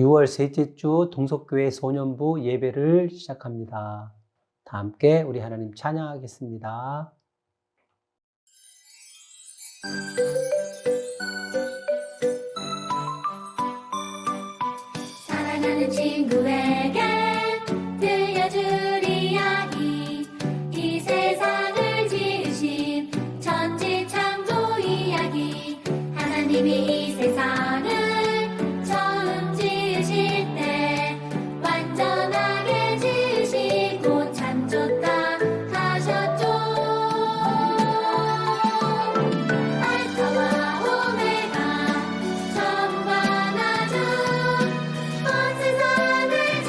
6월 셋째 주 동석교회 소년부 예배를 시작합니다. 다 함께 우리 하나님 찬양하겠습니다. 사랑하는 친구에게 들려줄 이야기, 이 세상을 지으신 천지 창조 이야기. 하나님이 이 세상을 처음 지으실 때 완전하게 지으시고 참 좋다 하셨죠. 알파와 오메가 처음과 나중 온 세상을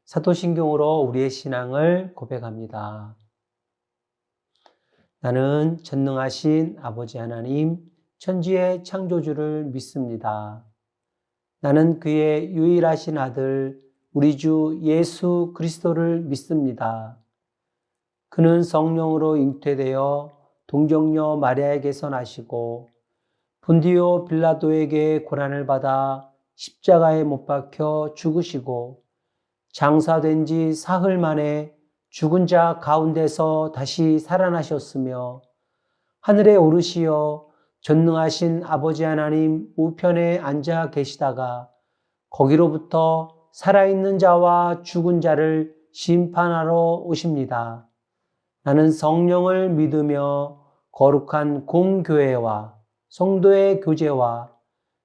사도신경으로 우리의 신앙을 고백합니다. 나는 전능하신 아버지 하나님, 천지의 창조주를 믿습니다. 나는 그의 유일하신 아들, 우리 주 예수 그리스도를 믿습니다. 그는 성령으로 잉태되어 동정녀 마리아에게서 나시고 본디오 빌라도에게 고난을 받아 십자가에 못 박혀 죽으시고 장사된 지 사흘 만에 죽은 자 가운데서 다시 살아나셨으며 하늘에 오르시어 전능하신 아버지 하나님 우편에 앉아 계시다가 거기로부터 살아있는 자와 죽은 자를 심판하러 오십니다. 나는 성령을 믿으며 거룩한 공교회와 성도의 교제와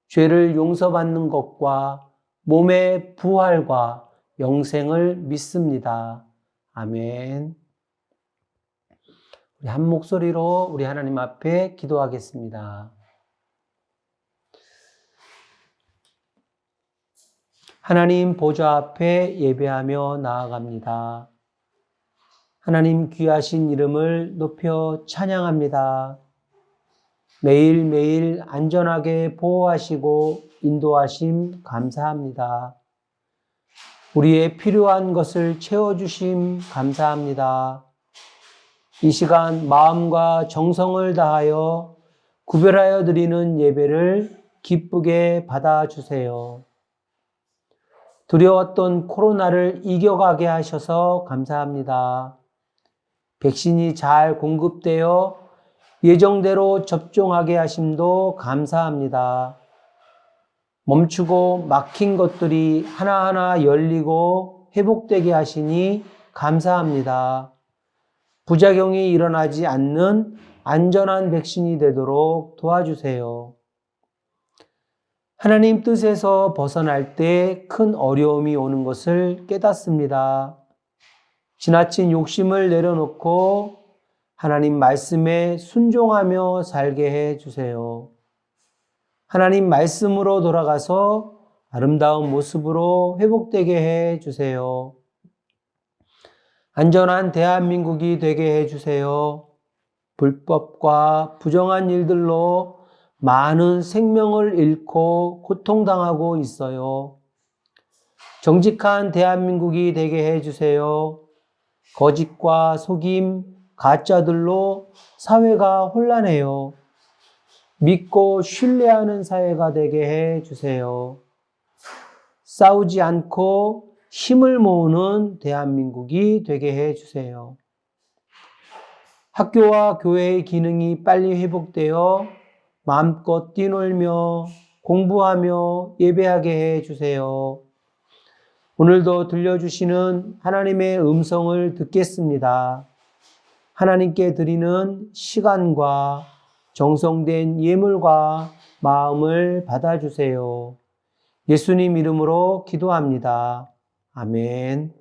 죄를 용서받는 것과 몸의 부활과 영생을 믿습니다. 아멘. 우리 한 목소리로 우리 하나님 앞에 기도하겠습니다. 하나님 보좌 앞에 예배하며 나아갑니다. 하나님 귀하신 이름을 높여 찬양합니다. 매일매일 안전하게 보호하시고 인도하심 감사합니다. 우리의 필요한 것을 채워주심 감사합니다. 이 시간 마음과 정성을 다하여 구별하여 드리는 예배를 기쁘게 받아주세요. 두려웠던 코로나를 이겨가게 하셔서 감사합니다. 백신이 잘 공급되어 예정대로 접종하게 하심도 감사합니다. 멈추고 막힌 것들이 하나하나 열리고 회복되게 하시니 감사합니다. 부작용이 일어나지 않는 안전한 백신이 되도록 도와주세요. 하나님 뜻에서 벗어날 때 큰 어려움이 오는 것을 깨닫습니다. 지나친 욕심을 내려놓고 하나님 말씀에 순종하며 살게 해 주세요. 하나님 말씀으로 돌아가서 아름다운 모습으로 회복되게 해 주세요. 안전한 대한민국이 되게 해 주세요. 불법과 부정한 일들로 많은 생명을 잃고 고통당하고 있어요. 정직한 대한민국이 되게 해 주세요. 거짓과 속임, 가짜들로 사회가 혼란해요. 믿고 신뢰하는 사회가 되게 해 주세요. 싸우지 않고 힘을 모으는 대한민국이 되게 해 주세요. 학교와 교회의 기능이 빨리 회복되어 마음껏 뛰놀며 공부하며 예배하게 해 주세요. 오늘도 들려주시는 하나님의 음성을 듣겠습니다. 하나님께 드리는 시간과 정성된 예물과 마음을 받아주세요. 예수님 이름으로 기도합니다. 아멘.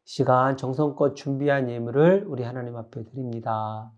시간 정성껏 준비한 예물을 우리 하나님 앞에 드립니다.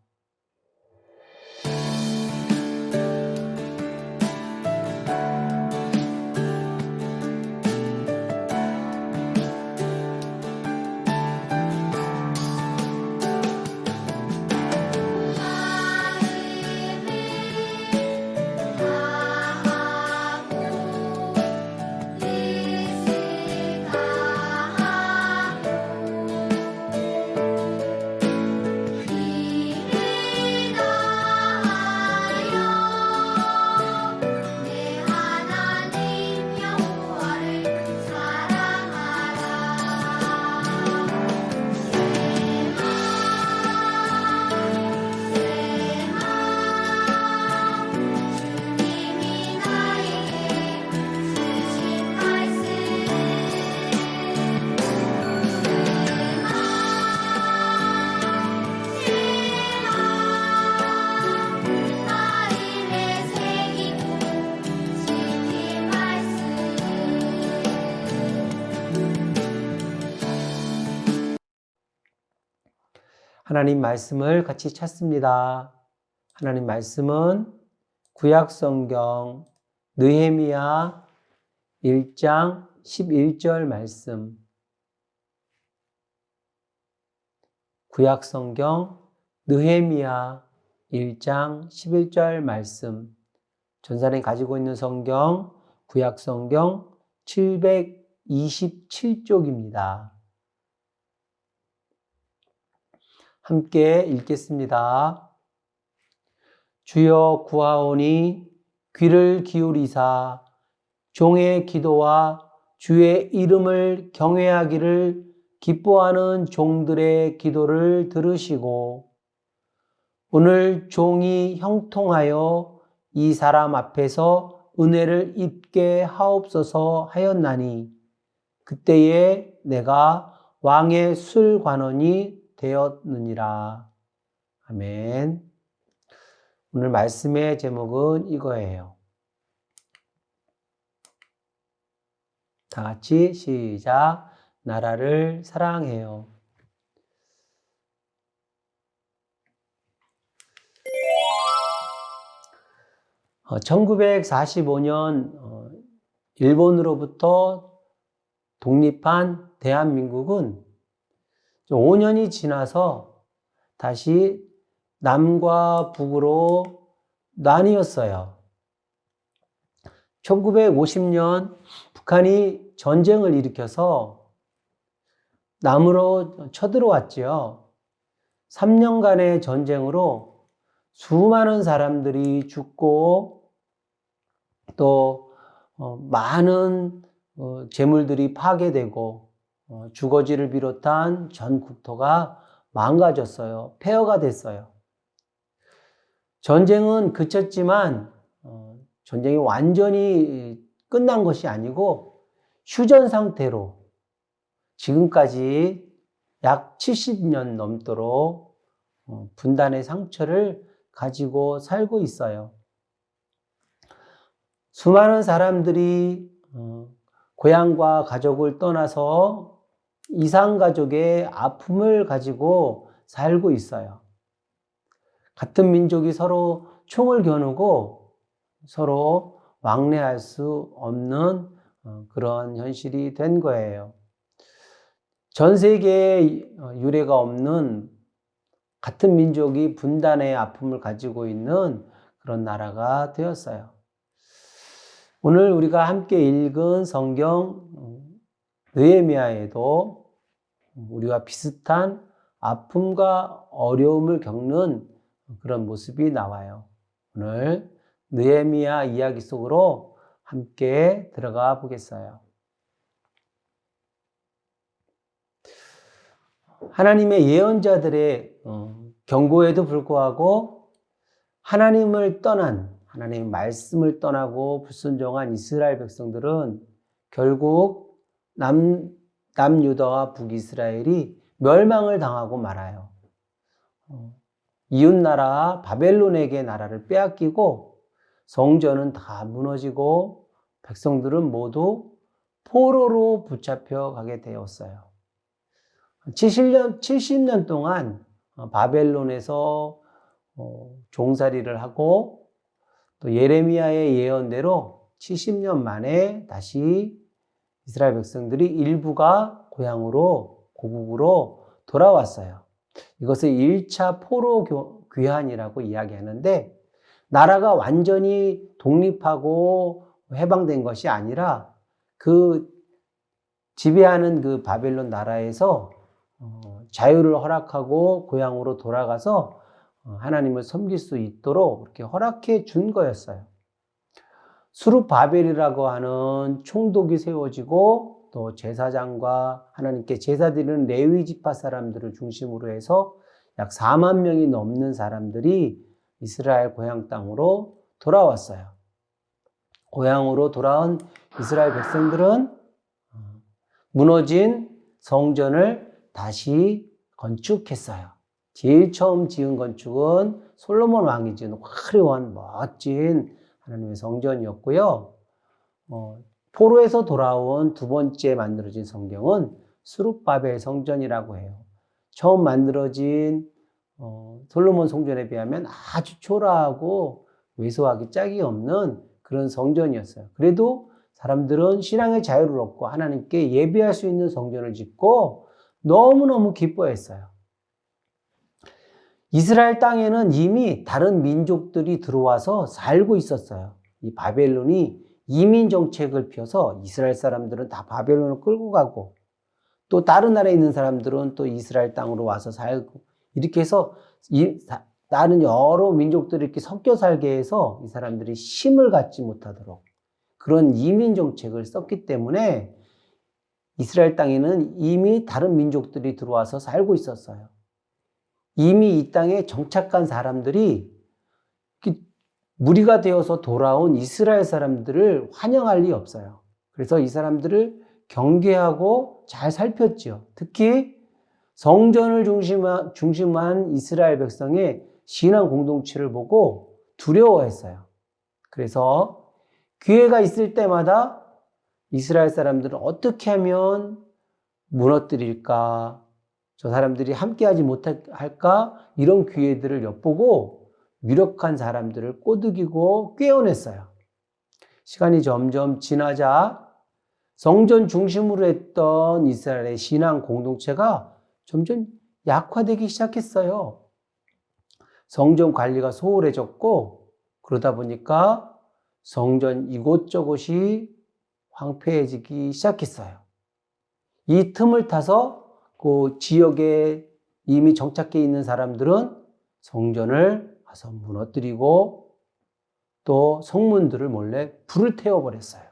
하나님 말씀을 같이 찾습니다. 하나님 말씀은 구약 성경 느헤미야 1장 11절 말씀, 구약성경 느헤미야 1장 11절 말씀, 전사님 가지고 있는 성경 구약성경 727쪽입니다. 함께 읽겠습니다. 주여 구하오니 귀를 기울이사 종의 기도와 주의 이름을 경외하기를 기뻐하는 종들의 기도를 들으시고 오늘 종이 형통하여 이 사람 앞에서 은혜를 입게 하옵소서 하였나니 그때에 내가 왕의 술관원이 되었느니라. 아멘. 오늘 말씀의 제목은 이거예요. 다 같이 시작. 나라를 사랑해요. 어, 1945년 일본으로부터 독립한 대한민국은 5년이 지나서 다시 남과 북으로 나뉘었어요. 1950년 북한이 전쟁을 일으켜서 남으로 쳐들어왔지요. 3년간의 전쟁으로 수많은 사람들이 죽고 또 많은 재물들이 파괴되고 주거지를 비롯한 전 국토가 망가졌어요. 폐허가 됐어요. 전쟁은 그쳤지만 전쟁이 완전히 끝난 것이 아니고 휴전 상태로 지금까지 약 70년 넘도록 분단의 상처를 가지고 살고 있어요. 수많은 사람들이 고향과 가족을 떠나서 이산가족의 아픔을 가지고 살고 있어요. 같은 민족이 서로 총을 겨누고 서로 왕래할 수 없는 그런 현실이 된 거예요. 전 세계에 유례가 없는 같은 민족이 분단의 아픔을 가지고 있는 그런 나라가 되었어요. 오늘 우리가 함께 읽은 성경 느헤미야에도 우리와 비슷한 아픔과 어려움을 겪는 그런 모습이 나와요. 오늘 느헤미야 이야기 속으로 함께 들어가 보겠어요. 하나님의 예언자들의 경고에도 불구하고 하나님을 떠난, 하나님의 말씀을 떠나고 불순종한 이스라엘 백성들은 결국 남유다와 북이스라엘이 멸망을 당하고 말아요. 이웃나라 바벨론에게 나라를 빼앗기고 성전은 다 무너지고 백성들은 모두 포로로 붙잡혀 가게 되었어요. 70년 동안 바벨론에서 종살이를 하고 또 예레미야의 예언대로 70년 만에 다시 이스라엘 백성들이 일부가 고향으로 고국으로 돌아왔어요. 이것을 1차 포로 귀환이라고 이야기하는데 나라가 완전히 독립하고 해방된 것이 아니라 그 지배하는 그 바벨론 나라에서 자유를 허락하고 고향으로 돌아가서 하나님을 섬길 수 있도록 이렇게 허락해 준 거였어요. 수룹바벨이라고 하는 총독이 세워지고 또 제사장과 하나님께 제사 드리는 레위 지파 사람들을 중심으로 해서 약 4만 명이 넘는 사람들이 이스라엘 고향 땅으로 돌아왔어요. 고향으로 돌아온 이스라엘 백성들은 무너진 성전을 다시 건축했어요. 제일 처음 지은 건축은 솔로몬 왕이 지은 화려한 멋진 하나님의 성전이었고요. 포로에서 돌아온 두 번째 만들어진 성경은 스룹바벨 성전이라고 해요. 처음 만들어진 솔로몬 성전에 비하면 아주 초라하고 왜소하기 짝이 없는 그런 성전이었어요. 그래도 사람들은 신앙의 자유를 얻고 하나님께 예배할 수 있는 성전을 짓고 너무너무 기뻐했어요. 이스라엘 땅에는 이미 다른 민족들이 들어와서 살고 있었어요. 이 바벨론이 이민 정책을 펴서 이스라엘 사람들은 다 바벨론을 끌고 가고 또 다른 나라에 있는 사람들은 또 이스라엘 땅으로 와서 살고 이렇게 해서 다른 여러 민족들이 이렇게 섞여 살게 해서 이 사람들이 힘을 갖지 못하도록 그런 이민 정책을 썼기 때문에 이스라엘 땅에는 이미 다른 민족들이 들어와서 살고 있었어요. 이미 이 땅에 정착한 사람들이 무리가 되어서 돌아온 이스라엘 사람들을 환영할 리 없어요. 그래서 이 사람들을 경계하고 잘 살폈지요. 특히 성전을 중심한 이스라엘 백성의 신앙 공동체를 보고 두려워했어요. 그래서 기회가 있을 때마다 이스라엘 사람들은 어떻게 하면 무너뜨릴까? 저 사람들이 함께하지 못할까? 이런 기회들을 엿보고 유력한 사람들을 꼬드기고 꿰어냈어요. 시간이 점점 지나자 성전 중심으로 했던 이스라엘의 신앙 공동체가 점점 약화되기 시작했어요. 성전 관리가 소홀해졌고 그러다 보니까 성전 이곳저곳이 황폐해지기 시작했어요. 이 틈을 타서 그 지역에 이미 정착해 있는 사람들은 성전을 와서 무너뜨리고 또 성문들을 몰래 불을 태워버렸어요.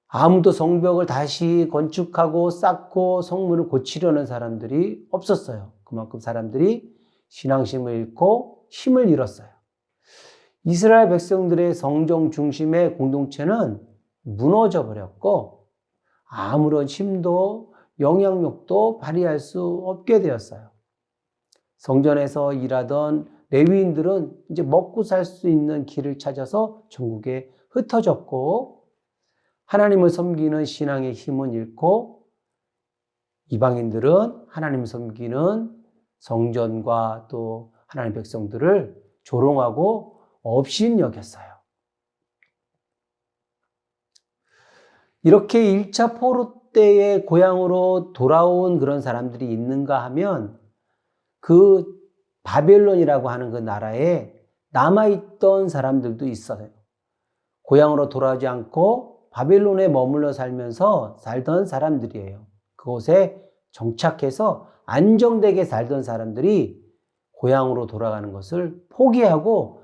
아무도 성벽을 다시 건축하고 쌓고 성문을 고치려는 사람들이 없었어요. 그만큼 사람들이 신앙심을 잃고 힘을 잃었어요. 이스라엘 백성들의 성전 중심의 공동체는 무너져 버렸고 아무런 힘도 영향력도 발휘할 수 없게 되었어요. 성전에서 일하던 레위인들은 이제 먹고 살 수 있는 길을 찾아서 전국에 흩어졌고 하나님을 섬기는 신앙의 힘은 잃고 이방인들은 하나님을 섬기는 성전과 또 하나님의 백성들을 조롱하고 업신여겼어요. 이렇게 1차 포로 때의 고향으로 돌아온 그런 사람들이 있는가 하면 그 바벨론이라고 하는 그 나라에 남아있던 사람들도 있어요. 고향으로 돌아오지 않고 바벨론에 머물러 살면서 살던 사람들이에요. 그곳에 정착해서 안정되게 살던 사람들이 고향으로 돌아가는 것을 포기하고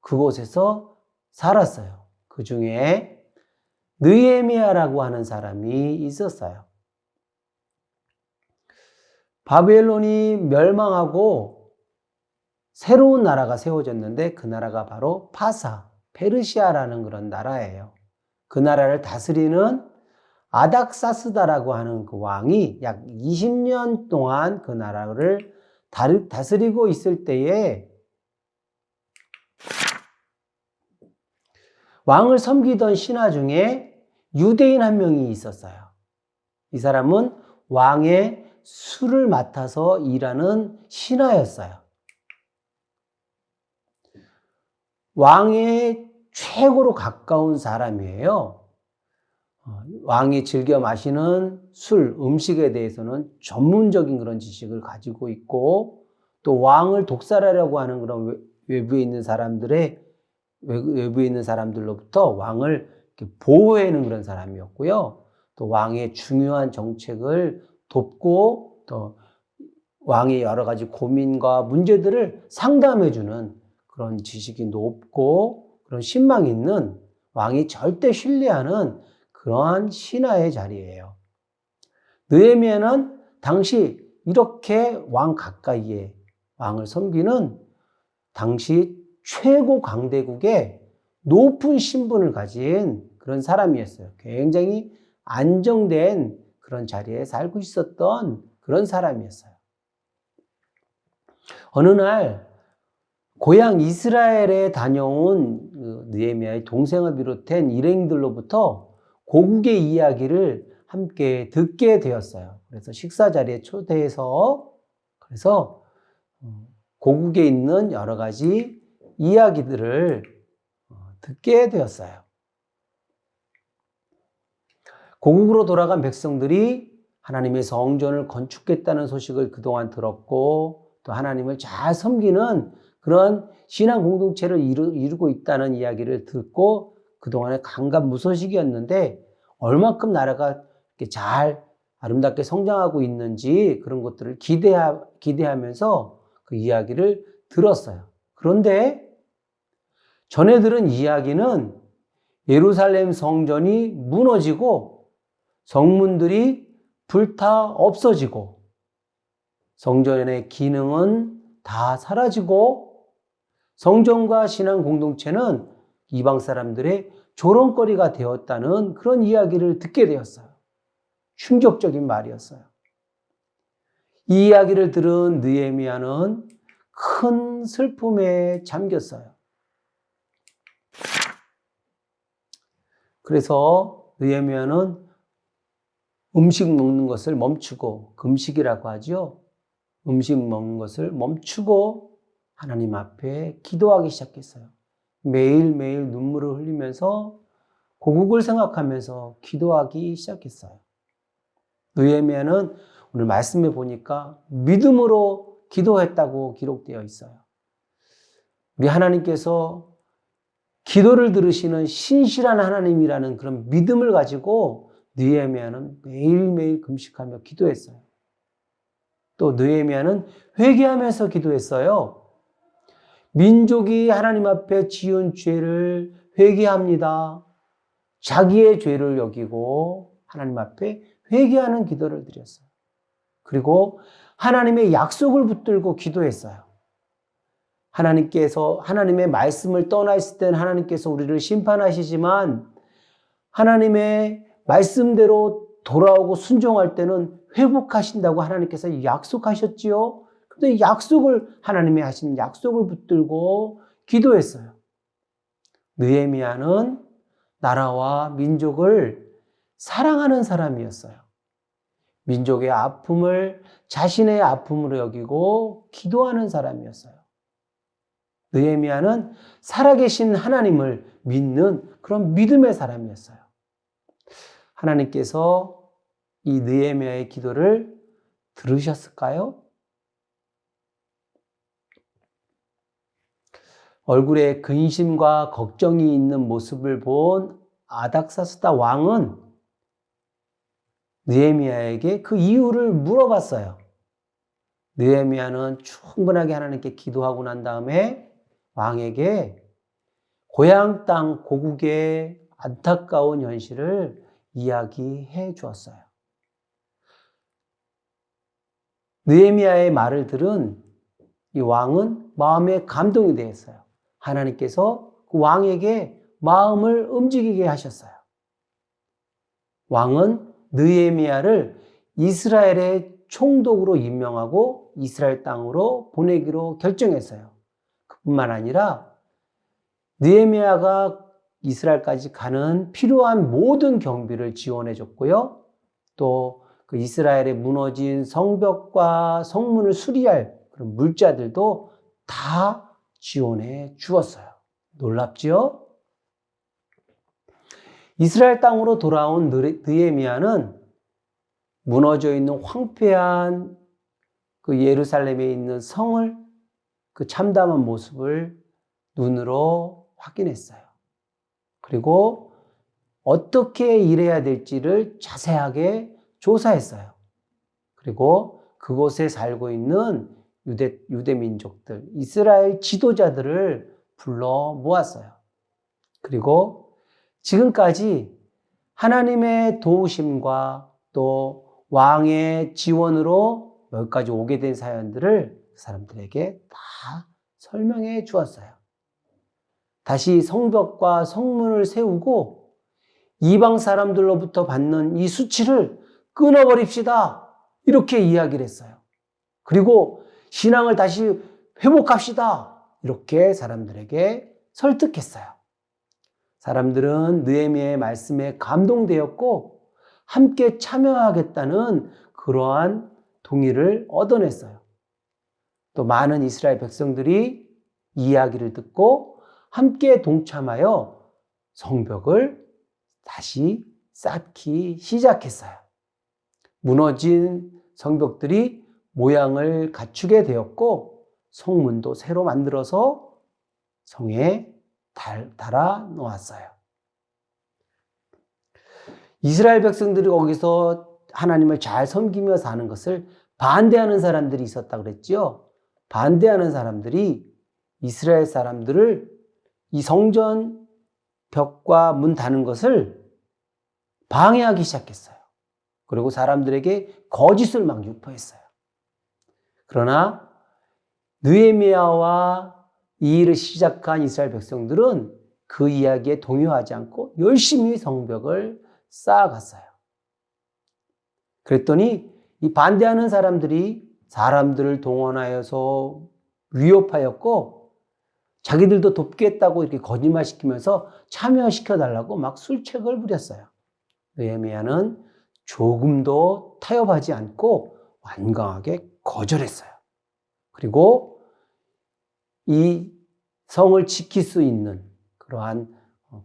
그곳에서 살았어요. 그 중에 느헤미야라고 하는 사람이 있었어요. 바벨론이 멸망하고 새로운 나라가 세워졌는데 그 나라가 바로 페르시아라는 그런 나라예요. 그 나라를 다스리는 아닥사스다라고 하는 그 왕이 약 20년 동안 그 나라를 다스리고 있을 때에 왕을 섬기던 신하 중에 유대인 한 명이 있었어요. 이 사람은 왕의 술을 맡아서 일하는 신하였어요. 왕의 최고로 가까운 사람이에요. 왕이 즐겨 마시는 술, 음식에 대해서는 전문적인 그런 지식을 가지고 있고 또 왕을 독살하려고 하는 그런 외부에 있는 사람들로부터 왕을 보호하는 그런 사람이었고요. 또 왕의 중요한 정책을 돕고 또 왕의 여러 가지 고민과 문제들을 상담해주는 그런 지식이 높고 그런 신망이 있는 왕이 절대 신뢰하는 그러한 신하의 자리예요. 느헤미야는 당시 이렇게 왕 가까이에 왕을 섬기는 당시 최고 강대국의 높은 신분을 가진 그런 사람이었어요. 굉장히 안정된 그런 자리에 살고 있었던 그런 사람이었어요. 어느 날 고향 이스라엘에 다녀온 느헤미야의 동생을 비롯한 일행들로부터 고국의 이야기를 함께 듣게 되었어요. 그래서 식사 자리에 초대해서 그래서 고국에 있는 여러 가지 이야기들을 듣게 되었어요. 고국으로 돌아간 백성들이 하나님의 성전을 건축했다는 소식을 그동안 들었고 또 하나님을 잘 섬기는 그런 신앙 공동체를 이루고 있다는 이야기를 듣고 그동안에 강간무소식이었는데 얼마큼 나라가 이렇게 잘 아름답게 성장하고 있는지 그런 것들을 기대하면서 그 이야기를 들었어요. 그런데 전에 들은 이야기는 예루살렘 성전이 무너지고 성문들이 불타 없어지고 성전의 기능은 다 사라지고 성전과 신앙 공동체는 이방 사람들의 조롱거리가 되었다는 그런 이야기를 듣게 되었어요. 충격적인 말이었어요. 이 이야기를 들은 느헤미야는 큰 슬픔에 잠겼어요. 그래서 느헤미야는 음식 먹는 것을 멈추고, 금식이라고 하죠. 음식 먹는 것을 멈추고 하나님 앞에 기도하기 시작했어요. 매일매일 눈물을 흘리면서 고국을 생각하면서 기도하기 시작했어요. 느헤미야는 오늘 말씀에 보니까 믿음으로 기도했다고 기록되어 있어요. 우리 하나님께서 기도를 들으시는 신실한 하나님이라는 그런 믿음을 가지고 느헤미야는 매일매일 금식하며 기도했어요. 또 느헤미야는 회개하면서 기도했어요. 민족이 하나님 앞에 지은 죄를 회개합니다. 자기의 죄를 여기고 하나님 앞에 회개하는 기도를 드렸어요. 그리고 하나님의 약속을 붙들고 기도했어요. 하나님께서 하나님의 말씀을 떠나 있을 때는 하나님께서 우리를 심판하시지만 하나님의 말씀대로 돌아오고 순종할 때는 회복하신다고 하나님께서 약속하셨지요. 그런데 약속을 하나님이 하신 약속을 붙들고 기도했어요. 느헤미야는 나라와 민족을 사랑하는 사람이었어요. 민족의 아픔을 자신의 아픔으로 여기고 기도하는 사람이었어요. 느헤미야는 살아계신 하나님을 믿는 그런 믿음의 사람이었어요. 하나님께서 이 느헤미야의 기도를 들으셨을까요? 얼굴에 근심과 걱정이 있는 모습을 본 아닥사스다 왕은 느헤미야에게 그 이유를 물어봤어요. 느헤미야는 충분하게 하나님께 기도하고 난 다음에 왕에게 고향 땅 고국의 안타까운 현실을 이야기해 주었어요. 느헤미야의 말을 들은 이 왕은 마음에 감동이 되었어요. 하나님께서 그 왕에게 마음을 움직이게 하셨어요. 왕은 느헤미야를 이스라엘의 총독으로 임명하고 이스라엘 땅으로 보내기로 결정했어요. 그뿐만 아니라 느헤미야가 이스라엘까지 가는 필요한 모든 경비를 지원해 줬고요. 또 그 이스라엘의 무너진 성벽과 성문을 수리할 그런 물자들도 다 지원해 주었어요. 놀랍지요? 이스라엘 땅으로 돌아온 느헤미야는 무너져 있는 황폐한 그 예루살렘에 있는 성을 그 참담한 모습을 눈으로 확인했어요. 그리고 어떻게 일해야 될지를 자세하게 조사했어요. 그리고 그곳에 살고 있는 유대 민족들, 이스라엘 지도자들을 불러 모았어요. 그리고 지금까지 하나님의 도우심과 또 왕의 지원으로 여기까지 오게 된 사연들을 사람들에게 다 설명해 주었어요. 다시 성벽과 성문을 세우고 이방 사람들로부터 받는 이 수치를 끊어버립시다. 이렇게 이야기를 했어요. 그리고 신앙을 다시 회복합시다. 이렇게 사람들에게 설득했어요. 사람들은 느헤미야의 말씀에 감동되었고 함께 참여하겠다는 그러한 동의를 얻어냈어요. 또 많은 이스라엘 백성들이 이야기를 듣고 함께 동참하여 성벽을 다시 쌓기 시작했어요. 무너진 성벽들이 모양을 갖추게 되었고 성문도 새로 만들어서 성에 달아 놓았어요. 이스라엘 백성들이 거기서 하나님을 잘 섬기며 사는 것을 반대하는 사람들이 있었다 그랬죠. 반대하는 사람들이 이스라엘 사람들을 이 성전 벽과 문 닫는 것을 방해하기 시작했어요. 그리고 사람들에게 거짓을 막 유포했어요. 그러나 느헤미야와 이 일을 시작한 이스라엘 백성들은 그 이야기에 동요하지 않고 열심히 성벽을 쌓아갔어요. 그랬더니 이 반대하는 사람들이 사람들을 동원하여서 위협하였고 자기들도 돕겠다고 이렇게 거짓말시키면서 참여시켜달라고 막 술책을 부렸어요. 느헤미야는 조금도 타협하지 않고 완강하게 거절했어요. 그리고 이 성을 지킬 수 있는 그러한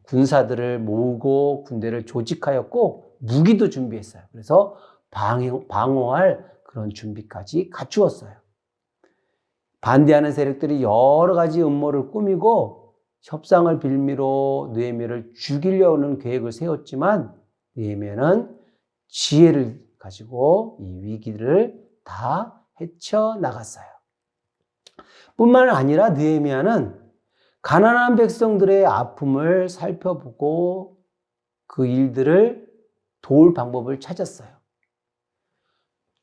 군사들을 모으고 군대를 조직하였고 무기도 준비했어요. 그래서 방어할 그런 준비까지 갖추었어요. 반대하는 세력들이 여러 가지 음모를 꾸미고 협상을 빌미로 느헤미야를 죽이려는 계획을 세웠지만 느헤미야는 지혜를 가지고 이 위기를 다 헤쳐나갔어요. 뿐만 아니라 느헤미야는 가난한 백성들의 아픔을 살펴보고 그 일들을 도울 방법을 찾았어요.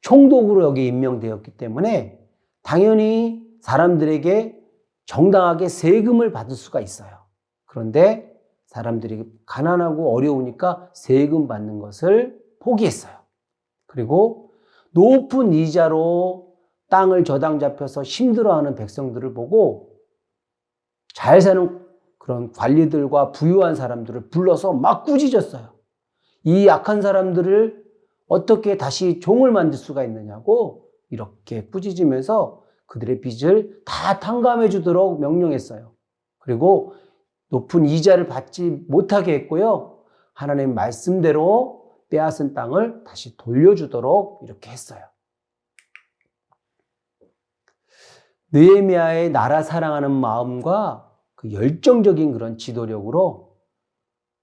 총독으로 여기 임명되었기 때문에 당연히 사람들에게 정당하게 세금을 받을 수가 있어요. 그런데 사람들이 가난하고 어려우니까 세금 받는 것을 포기했어요. 그리고 높은 이자로 땅을 저당 잡혀서 힘들어하는 백성들을 보고 잘 사는 그런 관리들과 부유한 사람들을 불러서 막 꾸짖었어요. 이 약한 사람들을 어떻게 다시 종을 만들 수가 있느냐고 이렇게 꾸짖으면서 그들의 빚을 다 탕감해 주도록 명령했어요. 그리고 높은 이자를 받지 못하게 했고요. 하나님 말씀대로 빼앗은 땅을 다시 돌려주도록 이렇게 했어요. 느헤미야의 나라 사랑하는 마음과 그 열정적인 그런 지도력으로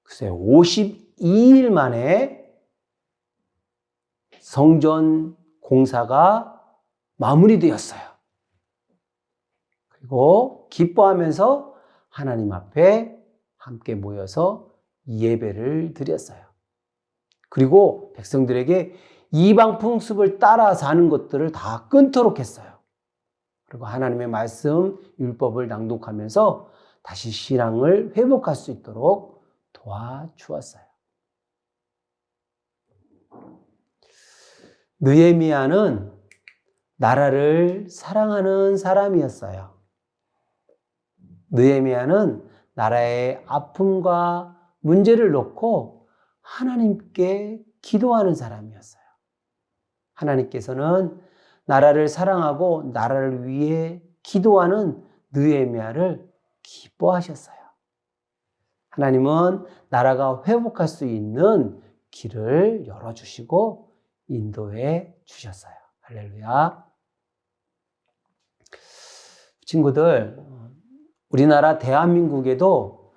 글쎄 52일 만에 성전 공사가 마무리되었어요. 그리고 기뻐하면서 하나님 앞에 함께 모여서 예배를 드렸어요. 그리고 백성들에게 이방 풍습을 따라 사는 것들을 다 끊도록 했어요. 그리고 하나님의 말씀, 율법을 낭독하면서 다시 신앙을 회복할 수 있도록 도와주었어요. 느헤미야는 나라를 사랑하는 사람이었어요. 느헤미야는 나라의 아픔과 문제를 놓고 하나님께 기도하는 사람이었어요. 하나님께서는 나라를 사랑하고 나라를 위해 기도하는 느헤미야를 기뻐하셨어요. 하나님은 나라가 회복할 수 있는 길을 열어주시고 인도해 주셨어요. 할렐루야. 친구들, 우리나라 대한민국에도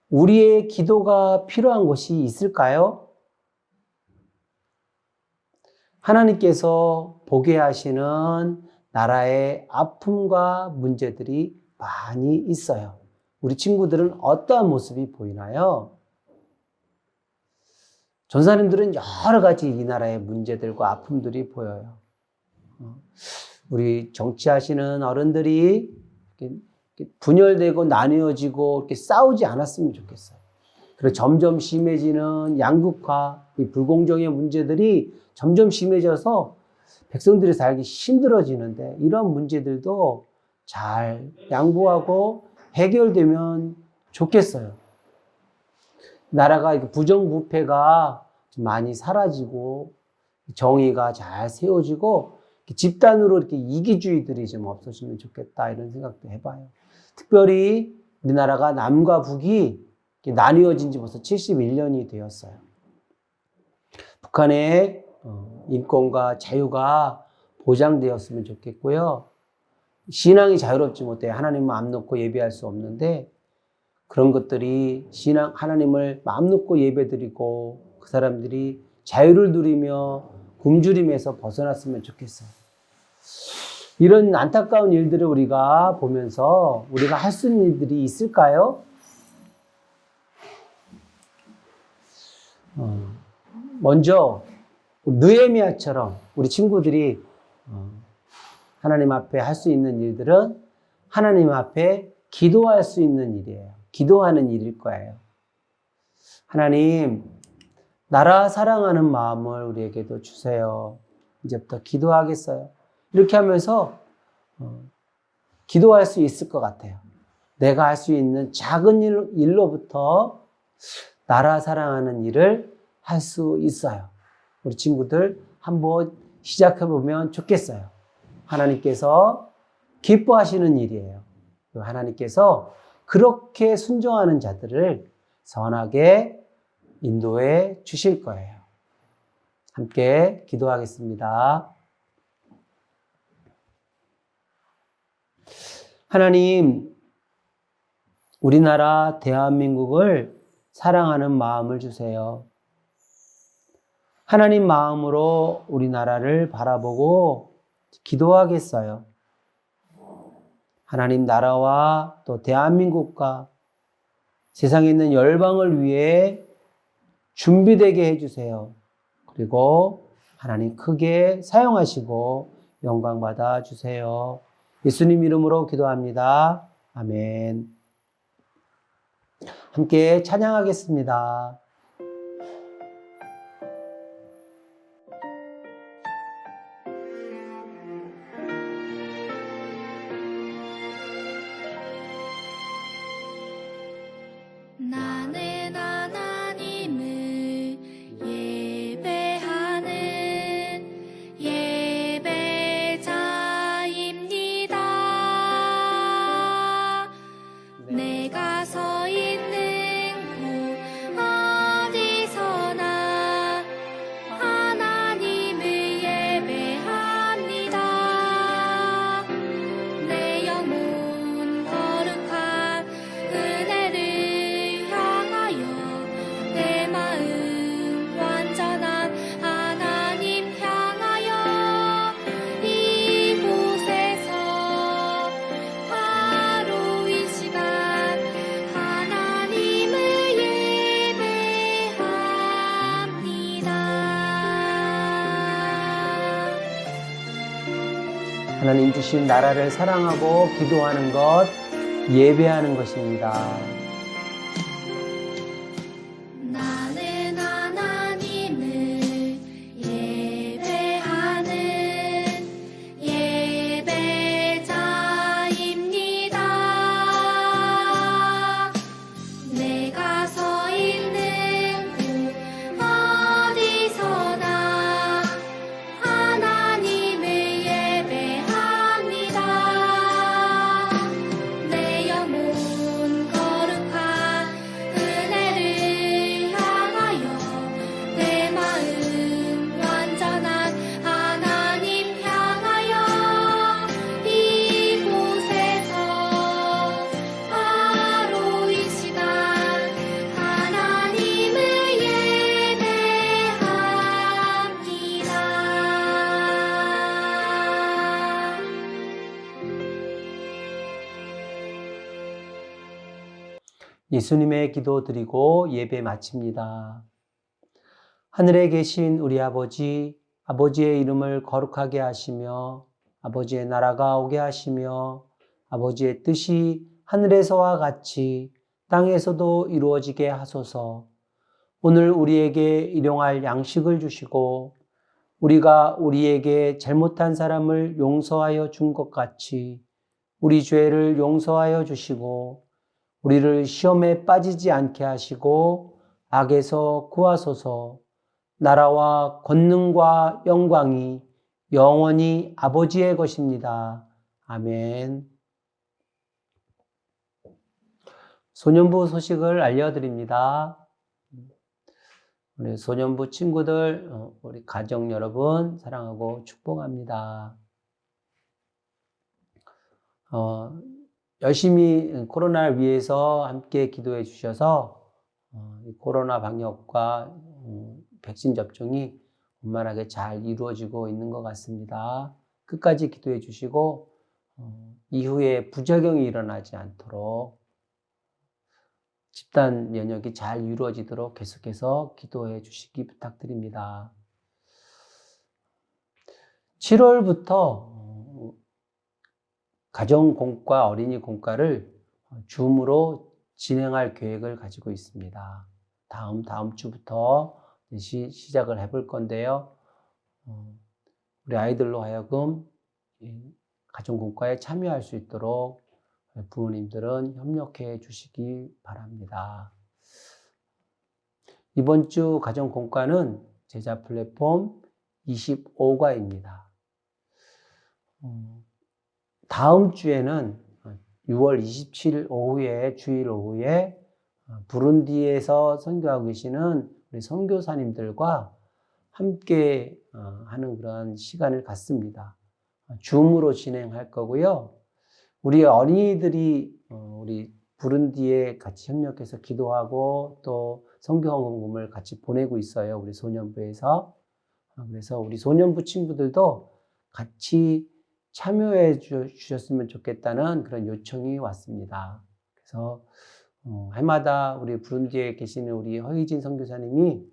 우리의 기도가 필요한 곳이 있을까요? 하나님께서 보게 하시는 나라의 아픔과 문제들이 많이 있어요. 우리 친구들은 어떠한 모습이 보이나요? 전사님들은 여러 가지 이 나라의 문제들과 아픔들이 보여요. 우리 정치하시는 어른들이 이렇게 분열되고 나뉘어지고 이렇게 싸우지 않았으면 좋겠어요. 그리고 점점 심해지는 양극화, 이 불공정의 문제들이 점점 심해져서 백성들이 살기 힘들어지는데 이런 문제들도 잘 양보하고 해결되면 좋겠어요. 나라가 부정부패가 많이 사라지고 정의가 잘 세워지고 집단으로 이렇게 이기주의들이 좀 없어지면 좋겠다 이런 생각도 해봐요. 특별히 우리나라가 남과 북이 나뉘어진 지 벌써 71년이 되었어요. 북한의 인권과 자유가 보장되었으면 좋겠고요. 신앙이 자유롭지 못해 하나님 마음 놓고 예배할 수 없는데 그런 것들이 하나님을 마음 놓고 예배드리고 그 사람들이 자유를 누리며 굶주림에서 벗어났으면 좋겠어요. 이런 안타까운 일들을 우리가 보면서 우리가 할 수 있는 일들이 있을까요? 먼저 느헤미야처럼 우리 친구들이 하나님 앞에 할 수 있는 일들은 하나님 앞에 기도할 수 있는 일이에요. 기도하는 일일 거예요. 하나님, 나라 사랑하는 마음을 우리에게도 주세요. 이제부터 기도하겠어요. 이렇게 하면서 기도할 수 있을 것 같아요. 내가 할 수 있는 작은 일로부터 나라 사랑하는 일을 할 수 있어요. 우리 친구들 한번 시작해보면 좋겠어요. 하나님께서 기뻐하시는 일이에요. 하나님께서 그렇게 순종하는 자들을 선하게 인도해 주실 거예요. 함께 기도하겠습니다. 하나님, 우리나라 대한민국을 사랑하는 마음을 주세요. 하나님 마음으로 우리나라를 바라보고 기도하겠어요. 하나님 나라와 또 대한민국과 세상에 있는 열방을 위해 준비되게 해주세요. 그리고 하나님 크게 사용하시고 영광 받아 주세요. 예수님 이름으로 기도합니다. 아멘. 함께 찬양하겠습니다. 나는 하나님을 예배하는 예배자입니다. 내가 서 있는 곳 어디서나 하나님을 예배합니다. 내 영혼 거룩한 은혜를 향하여 내 마음 완전한 하나님 향하여 이곳에서 바로 이 시간 하나님을 예배합니다. 하나님 주신 나라를 사랑하고 기도하는 것, 예배하는 것입니다. 나는 하나님을 예배하는 예배자입니다. 내가 서 있는 곳 어디서나 하나님을 예배합니다. 내 영혼 거룩한 은혜를 향하여 내 마음 완전한 하나님 향하여 이곳에서 바로 이 시간 하나님을 예배합니다. 예수님의 기도 드리고 예배 마칩니다. 하늘에 계신 우리 아버지, 아버지의 이름을 거룩하게 하시며 아버지의 나라가 오게 하시며 아버지의 뜻이 하늘에서와 같이 땅에서도 이루어지게 하소서. 오늘 우리에게 일용할 양식을 주시고 우리가 우리에게 잘못한 사람을 용서하여 준 것 같이 우리 죄를 용서하여 주시고 우리를 시험에 빠지지 않게 하시고 악에서 구하소서. 나라와 권능과 영광이 영원히 아버지의 것입니다. 아멘. 소년부 소식을 알려드립니다. 우리 소년부 친구들, 우리 가정 여러분 사랑하고 축복합니다. 열심히 코로나를 위해서 함께 기도해 주셔서 이 코로나 방역과 백신 접종이 원만하게 잘 이루어지고 있는 것 같습니다. 끝까지 기도해 주시고 이후에 부작용이 일어나지 않도록 집단 면역이 잘 이루어지도록 계속해서 기도해 주시기 부탁드립니다. 7월부터 가정공과 어린이공과를 줌으로 진행할 계획을 가지고 있습니다. 다음 주부터 시작을 해볼 건데요. 우리 아이들로 하여금 가정공과에 참여할 수 있도록 부모님들은 협력해 주시기 바랍니다. 이번 주 가정공과는 제자 플랫폼 25과입니다. 다음 주에는 6월 27일 오후에, 주일 오후에 부룬디에서 선교하고 계시는 우리 선교사님들과 함께 하는 그런 시간을 갖습니다. 줌으로 진행할 거고요. 우리 어린이들이 우리 부룬디에 같이 협력해서 기도하고 또 선교 헌금을 같이 보내고 있어요. 우리 소년부에서. 그래서 우리 소년부 친구들도 같이 참여해 주셨으면 좋겠다는 그런 요청이 왔습니다. 그래서 해마다 우리 부룬디에 계시는 우리 허희진 선교사님이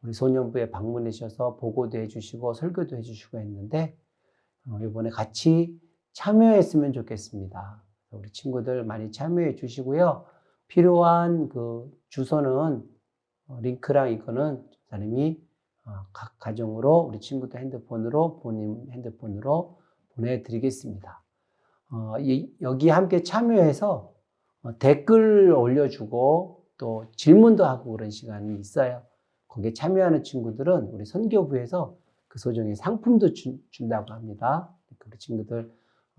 우리 소년부에 방문해 주셔서 보고도 해주시고 설교도 해주시고 했는데 이번에 같이 참여했으면 좋겠습니다. 우리 친구들 많이 참여해 주시고요. 필요한 그 주소는 링크랑 이거는 선생님이 각 가정으로 우리 친구들 핸드폰으로 본인 핸드폰으로 보내드리겠습니다. 여기 함께 참여해서 댓글 올려주고 또 질문도 하고 그런 시간이 있어요. 거기에 참여하는 친구들은 우리 선교부에서 그 소정의 상품도 준다고 합니다. 우리 친구들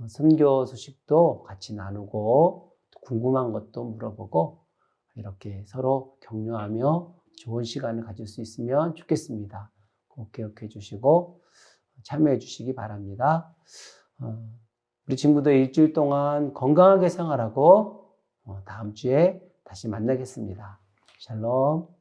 선교 소식도 같이 나누고 궁금한 것도 물어보고 이렇게 서로 격려하며 좋은 시간을 가질 수 있으면 좋겠습니다. 꼭 기억해 주시고 참여해 주시기 바랍니다. 우리 친구들 일주일 동안 건강하게 생활하고 다음 주에 다시 만나겠습니다. 샬롬.